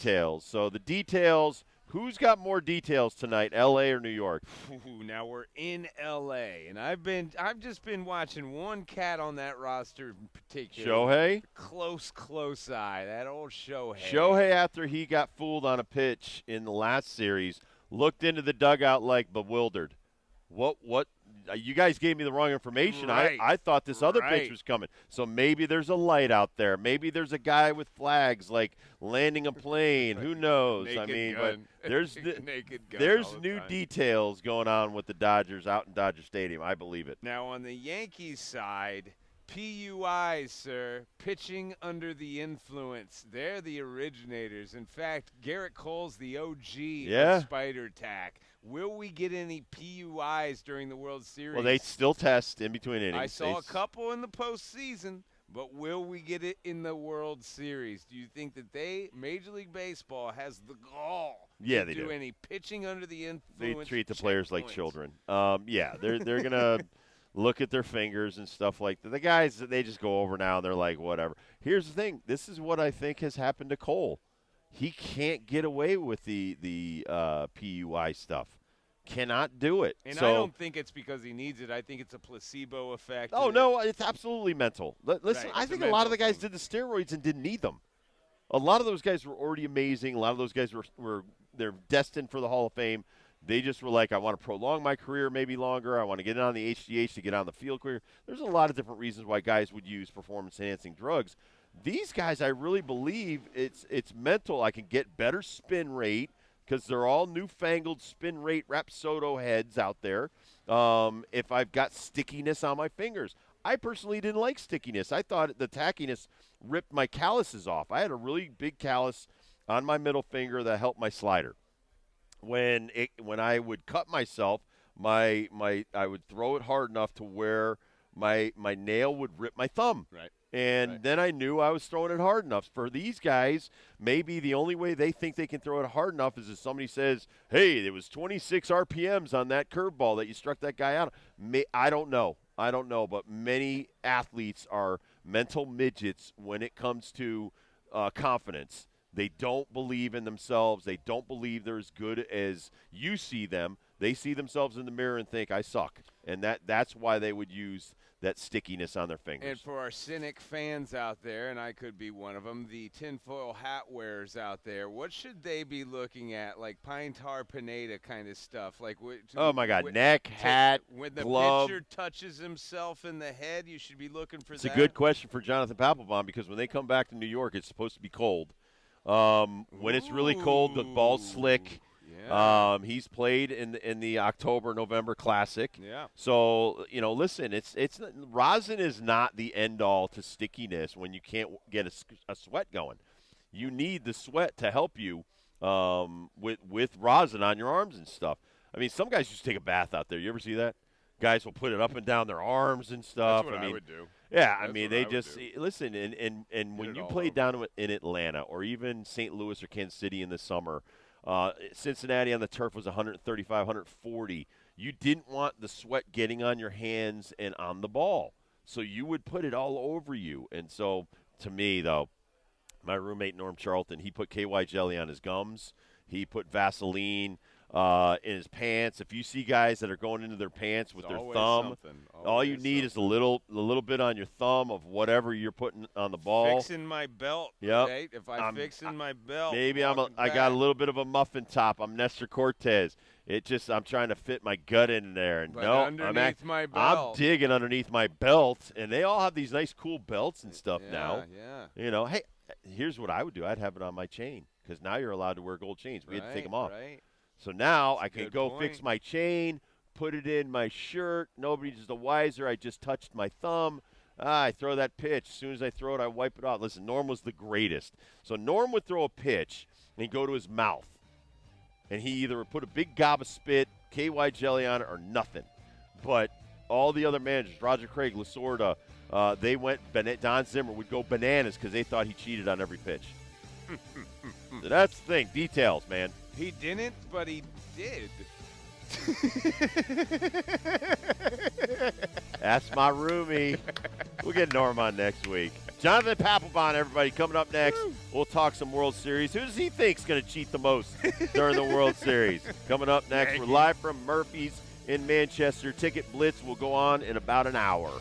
details. So the details. Who's got more details tonight, L.A. or New York? Ooh, now we're in LA, and I've just been watching one cat on that roster in particular. Shohei? Close eye. That old Shohei. Shohei, after he got fooled on a pitch in the last series, looked into the dugout like bewildered. What? You guys gave me the wrong information. Right. I thought this other pitch Right. was coming. So maybe there's a light out there. Maybe there's a guy with flags like landing a plane. Who knows? Naked I mean, gun. but there's Naked gun there's all the new time. details going on with the Dodgers out in Dodger Stadium. I believe it. Now on the Yankees side, PUIs, sir, pitching under the influence. They're the originators. In fact, Garrett Cole's the OG Yeah. of Spider Tack. Will we get any PUIs during the World Series? Well, they still test in between innings. I saw They a couple in the postseason, but will we get it in the World Series? Do you think that Major League Baseball, has the gall Yeah, to they do do. any pitching under the They influence? treat the players like checkpoints? children. Yeah, they're gonna look at their fingers and stuff like that. The guys, they just go over now and they're like, whatever. Here's the thing. This is what I think has happened to Cole. He can't get away with the PUI stuff. Cannot do it. And So, I don't think it's because he needs it. I think it's a placebo effect. oh no, it's absolutely mental. Listen, Right, I it's a think a lot of the mental guys thing. did the steroids and didn't need them. A lot of those guys were already amazing. A lot of those guys were they're destined for the Hall of Fame. They just were like, I want to prolong my career maybe longer. I want to get on the HGH to get on the field career. There's a lot of different reasons why guys would use performance-enhancing drugs. These guys, I really believe it's mental. I can get better spin rate because they're all newfangled spin rate Rapsodo heads out there. If I've got stickiness on my fingers. I personally didn't like stickiness. I thought the tackiness ripped my calluses off. I had a really big callus on my middle finger that helped my slider. When I would cut myself, I would throw it hard enough to where my nail would rip my thumb. Right. And Right. then I knew I was throwing it hard enough. For these guys, maybe the only way they think they can throw it hard enough is if somebody says, hey, there was 26 RPMs on that curveball that you struck that guy out. I don't know. But many athletes are mental midgets when it comes to confidence. They don't believe in themselves. They don't believe they're as good as you see them. They see themselves in the mirror and think, I suck. And that's why they would use that stickiness on their fingers. And for our cynic fans out there, and I could be one of them, the tinfoil hat wearers out there, what should they be looking at? Like pine tar Pineda kind of stuff. Like oh, my God. Neck, hat, when the glove. pitcher touches himself in the head, you should be looking for It's that. a good question for Jonathan Papelbon because when they come back to New York, it's supposed to be cold. When it's really cold, the ball's slick. Yeah. He's played in the October-November Classic. Yeah. So, listen, it's rosin is not the end-all to stickiness when you can't get a sweat going. You need the sweat to help you with rosin on your arms and stuff. I mean, some guys just take a bath out there. You ever see that? Guys will put it up and down their arms and stuff. That's what I mean, would do. yeah, I That's mean, what they I would just do. listen, and when it you all played over. down in Atlanta or even St. Louis or Kansas City in the summer, Cincinnati on the turf was 135, 140. You didn't want the sweat getting on your hands and on the ball, so you would put it all over you. And so, to me, though, my roommate Norm Charlton, he put KY jelly on his gums. He put Vaseline in his pants. If you see guys that are going into their pants with It's their always thumb, something. all you Always need is a little bit on your thumb of whatever you're putting on the ball. Fixing my belt. Yep. Right? If I'm fixing my belt. Maybe I walking got a back. little bit of a muffin top. I'm Nestor Cortez. I'm trying to fit my gut in there, and But no, underneath my I'm belt. digging underneath my belt, and they all have these nice cool belts and stuff Yeah, now. yeah. Hey, here's what I would do. I'd have it on my chain because now you're allowed to wear gold chains. We had to take them off. Right. So now That's a I can good go fix point. my chain, put it in my shirt. Nobody's the wiser. I just touched my thumb. I throw that pitch. As soon as I throw it, I wipe it off. Listen, Norm was the greatest. So Norm would throw a pitch and go to his mouth. And he either would put a big gob of spit, KY jelly on it, or nothing. But all the other managers, Roger Craig, Lasorda, they went, Don Zimmer would go bananas because they thought he cheated on every pitch. So that's the thing. Details, man. He didn't, but he did. That's my roomie. We'll get Norm on next week. Jonathan Papelbon, everybody, coming up next. We'll talk some World Series. Who does he think's going to cheat the most during the World Series? Coming up next, we're live from Murphy's in Manchester. Ticket Blitz will go on in about an hour.